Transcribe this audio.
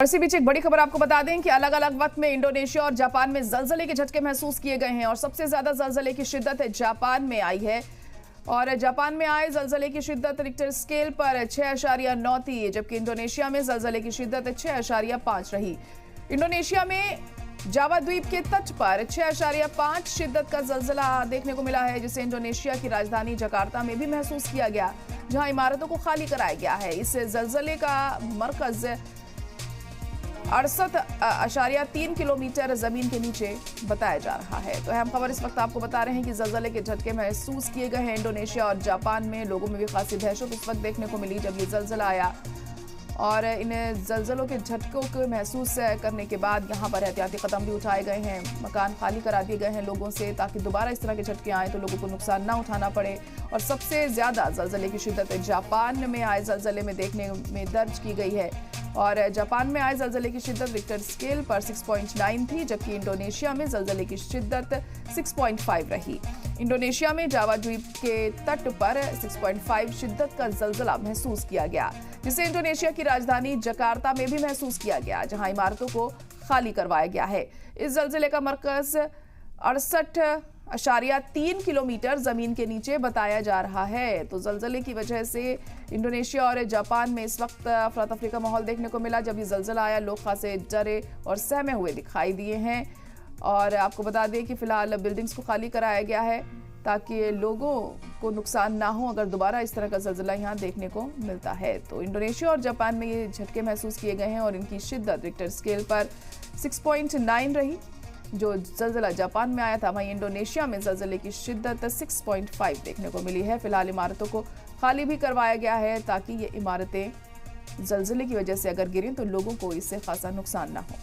और इसी बीच एक बड़ी खबर आपको बता दें कि अलग अलग वक्त में इंडोनेशिया और जापान में जलजले के झटके महसूस किए गए हैं और सबसे ज्यादा जलजले की शिद्दत जापान में आई है। और जापान में आए जलजले की शिद्दत रिक्टर स्केल पर 6.9 थी, जबकि इंडोनेशिया में जलजले की शिद्दत 6.5 रही। इंडोनेशिया में जावा द्वीप के तट पर 6.5 शिद्दत का जलजला देखने को मिला है, जिसे इंडोनेशिया की राजधानी जकार्ता में भी महसूस किया गया, जहां इमारतों को खाली कराया गया है। इस जलजले का मरकज 68.3 किलोमीटर जमीन के नीचे बताया जा रहा है। तो अहम खबर इस वक्त आपको बता रहे हैं कि जलजले के झटके महसूस किए गए हैं इंडोनेशिया और जापान में। लोगों में भी खासी दहशत उस वक्त देखने को मिली जब ये जलजला आया, और इन जलजलों के झटकों को महसूस करने के बाद यहाँ पर एहतियाती कदम भी उठाए गए हैं। मकान खाली करा दिए गए हैं लोगों से, ताकि दोबारा इस तरह के झटके आए तो लोगों को नुकसान ना उठाना पड़े। और सबसे ज्यादा जलजले की शिद्दत जापान में आए जलजले में देखने में दर्ज की गई है, और जापान में आए जलजले की शिद्दत रिक्टर स्केल पर 6.9 थी, जबकि इंडोनेशिया में जलजले की शिद्दत 6.5 रही। इंडोनेशिया में जावा द्वीप के तट पर 6.5 शिद्दत का जलजला महसूस किया गया, जिसे इंडोनेशिया की राजधानी जकार्ता में भी महसूस किया गया, जहां इमारतों को खाली करवाया गया है। इस जलजले का मरकज 68.3 किलोमीटर जमीन के नीचे बताया जा रहा है। तो जलजले की वजह से इंडोनेशिया और जापान में इस वक्त अफरा तफरी का माहौल देखने को मिला। जब ये जलजला आया, लोग खासे डरे और सहमे हुए दिखाई दिए हैं। और आपको बता दें कि फिलहाल बिल्डिंग्स को खाली कराया गया है, ताकि लोगों को नुकसान ना हो अगर दोबारा इस तरह का जलजला यहाँ देखने को मिलता है। तो इंडोनेशिया और जापान में ये झटके महसूस किए गए हैं और इनकी शिद्दत रिक्टर स्केल पर 6.9 रही। जो जलजला जापान में आया था, वहीं इंडोनेशिया में जलजले की शिद्दत 6.5 देखने को मिली है। फिलहाल इमारतों को खाली भी करवाया गया है, ताकि ये इमारतें जलजले की वजह से अगर गिरें तो लोगों को इससे खासा नुकसान ना हो।